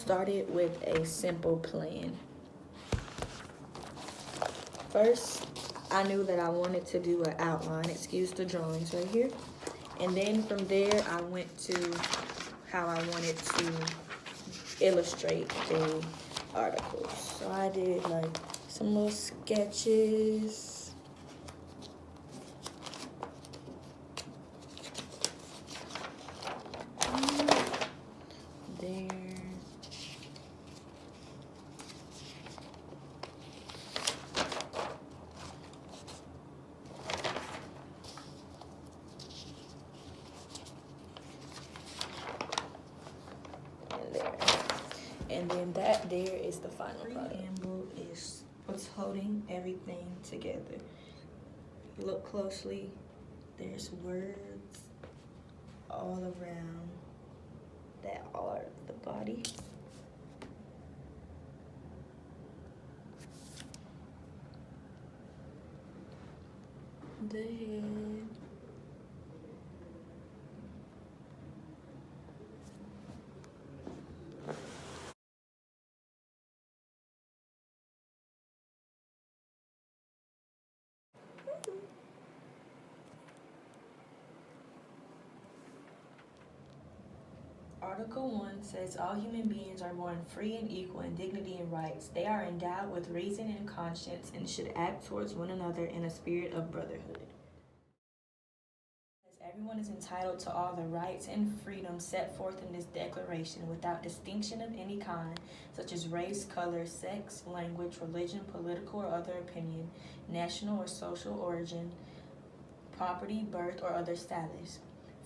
started with a simple plan. First, I knew that I wanted to do an outline, excuse the drawings right here. And then from there, I went to how I wanted to illustrate the articles. So I did like some little sketches. There. And then that there is the final product. The preamble is what's holding everything together. Look closely. There's words all around that are the body. The head. Article 1 says all human beings are born free and equal in dignity and rights. They are endowed with reason and conscience and should act towards one another in a spirit of brotherhood. Everyone is entitled to all the rights and freedoms set forth in this declaration without distinction of any kind, such as race, color, sex, language, religion, political or other opinion, national or social origin, property, birth, or other status.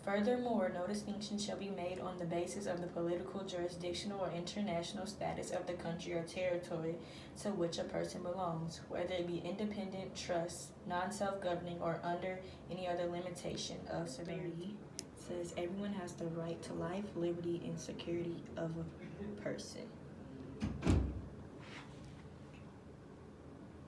Furthermore, no distinction shall be made on the basis of the political, jurisdictional, or international status of the country or territory to which a person belongs, whether it be independent, trust, non-self-governing, or under any other limitation of severity. Says everyone has the right to life, liberty, and security of a person.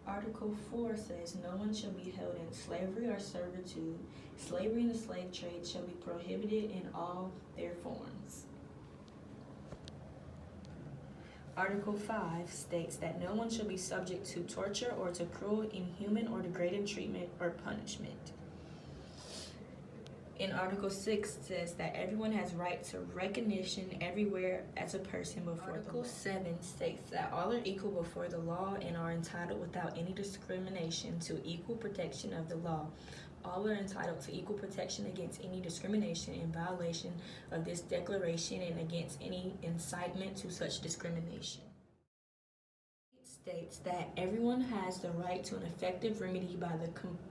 Article 4 says no one shall be held in slavery or servitude. Slavery and the slave trade shall be prohibited in all their forms. Article 5 states that no one shall be subject to torture or to cruel, inhuman, or degrading treatment or punishment. In Article 6 says that everyone has right to recognition everywhere as a person before Article 7 states that all are equal before the law and are entitled without any discrimination to equal protection of the law. All are entitled to equal protection against any discrimination in violation of this declaration and against any incitement to such discrimination. States that everyone has the right to an effective remedy by the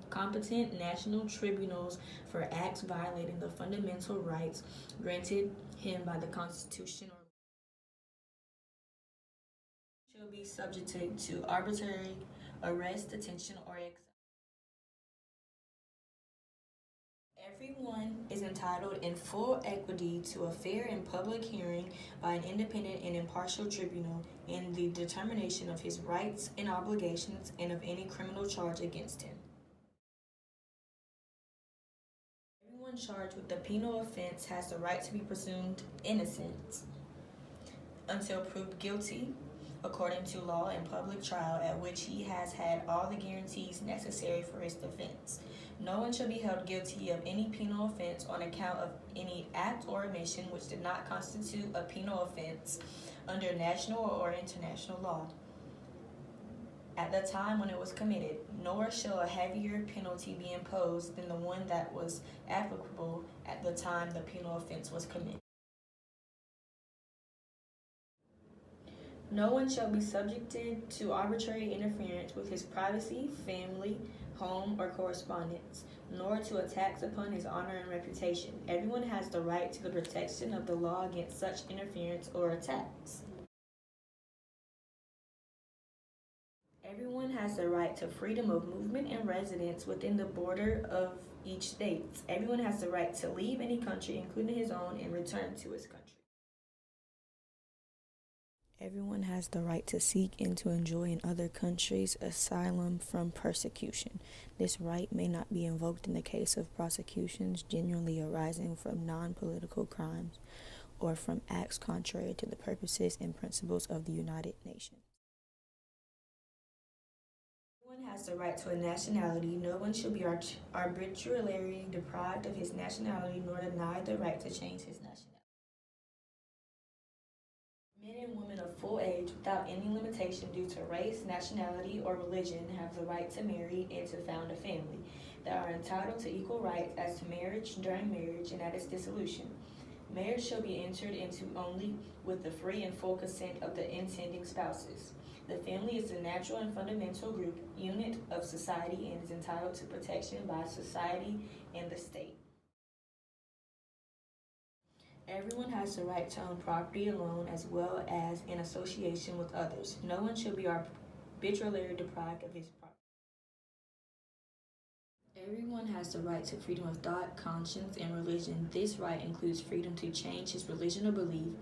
competent national tribunals for acts violating the fundamental rights granted him by the Constitution or shall be subjected to arbitrary arrest, detention, or exile. Everyone is entitled in full equity to a fair and public hearing by an independent and impartial tribunal in the determination of his rights and obligations and of any criminal charge against him. Everyone charged with the penal offense has the right to be presumed innocent until proved guilty according to law in public trial at which he has had all the guarantees necessary for his defense. No one shall be held guilty of any penal offense on account of any act or omission which did not constitute a penal offense under national or international law at the time when it was committed, nor shall a heavier penalty be imposed than the one that was applicable at the time the penal offense was committed. No one shall be subjected to arbitrary interference with his privacy, family, home, or correspondence, nor to attacks upon his honor and reputation. Everyone has the right to the protection of the law against such interference or attacks. Everyone has the right to freedom of movement and residence within the border of each state. Everyone has the right to leave any country, including his own, and return to his country. Everyone has the right to seek and to enjoy in other countries asylum from persecution. This right may not be invoked in the case of prosecutions generally arising from non-political crimes or from acts contrary to the purposes and principles of the United Nations. Everyone has the right to a nationality. No one shall be arbitrarily deprived of his nationality nor denied the right to change his nationality. Men and women of full age without any limitation due to race, nationality, or religion have the right to marry and to found a family. They are entitled to equal rights as to marriage, during marriage, and at its dissolution. Marriage shall be entered into only with the free and full consent of the intending spouses. The family is the natural and fundamental unit of society and is entitled to protection by society and the state. Everyone has the right to own property alone as well as in association with others. No one shall be arbitrarily deprived of his property. Everyone has the right to freedom of thought, conscience, and religion. This right includes freedom to change his religion or belief,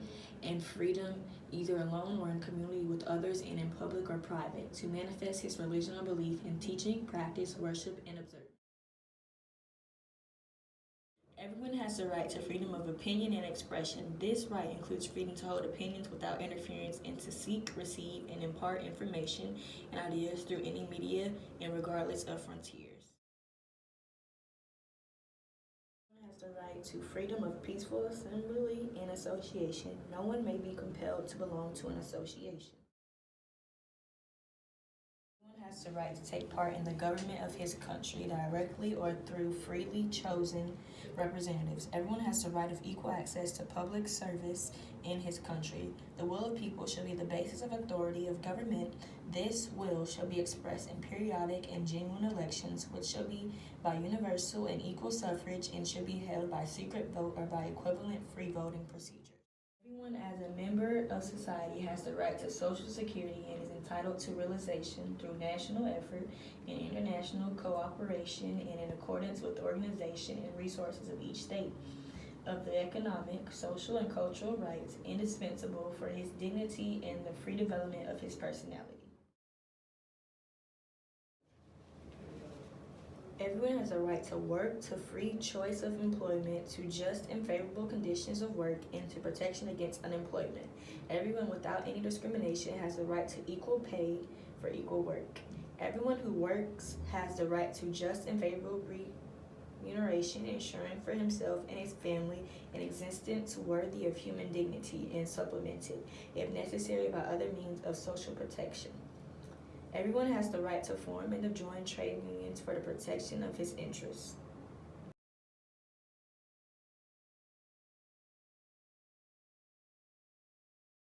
and freedom, either alone or in community with others and in public or private, to manifest his religion or belief in teaching, practice, worship, and observance. Everyone has the right to freedom of opinion and expression. This right includes freedom to hold opinions without interference and to seek, receive, and impart information and ideas through any media and regardless of frontiers. Everyone has the right to freedom of peaceful assembly and association. No one may be compelled to belong to an association. Has the right to take part in the government of his country directly or through freely chosen representatives. Everyone has the right of equal access to public service in his country. The will of people shall be the basis of authority of government. This will shall be expressed in periodic and genuine elections, which shall be by universal and equal suffrage and shall be held by secret vote or by equivalent free voting procedure. Everyone as a member of society has the right to Social Security and is entitled to realization through national effort and international cooperation and in accordance with the organization and resources of each state of the economic, social, and cultural rights indispensable for his dignity and the free development of his personality. Everyone has a right to work, to free choice of employment, to just and favorable conditions of work, and to protection against unemployment. Everyone without any discrimination has the right to equal pay for equal work. Everyone who works has the right to just and favorable remuneration, ensuring for himself and his family an existence worthy of human dignity and supplemented, if necessary, by other means of social protection. Everyone has the right to form and to join trade unions for the protection of his interests.